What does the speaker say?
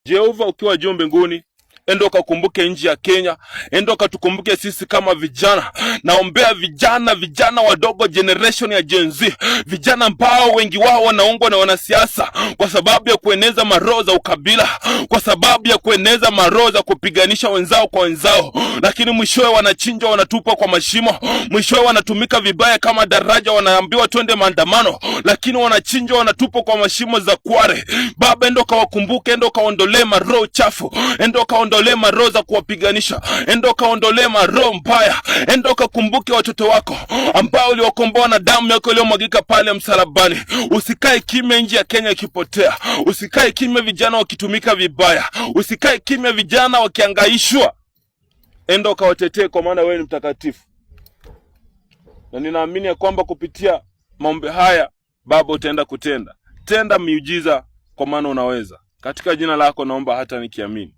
Jehova ukiwa juu mbinguni, enda ukakumbuke nchi ya Kenya, enda ukatukumbuke sisi kama vijana. Naombea vijana wadogo, generation ya Gen Z, vijana ambao wengi wao wanaungwa na wanasiasa kwa sababu ya kueneza maroho za ukabila, kwa sababu ya kueneza maroho za kupiganisha wenzao kwa wenzao, lakini mwishowe wanachinjwa, wanatupwa kwa mashimo, mwishowe wanatumika vibaya kama daraja, wanaambiwa twende maandamano, lakini wanachinjwa, wanatupwa kwa mashimo za Kware. Baba, enda ukawakumbuke, enda ukaondolee maroho chafu, enda ukaondolee maroho za kuwapiganisha, enda ukaondolee maroho mbaya, enda ukakumbuke watoto wako ambao uliwakomboa na damu yako iliyomwagika pale msalabani. Usikae kimya nchi ya Kenya ikipotea, usikae kimya vijana wakitumika vibaya, usikae kimya vijana wakiangaishwa. Enda ukawatetee, kwa maana wewe ni mtakatifu, na ninaamini ya kwamba kupitia maombi haya Baba utaenda kutenda miujiza, kwa maana unaweza. Katika jina lako naomba hata nikiamini.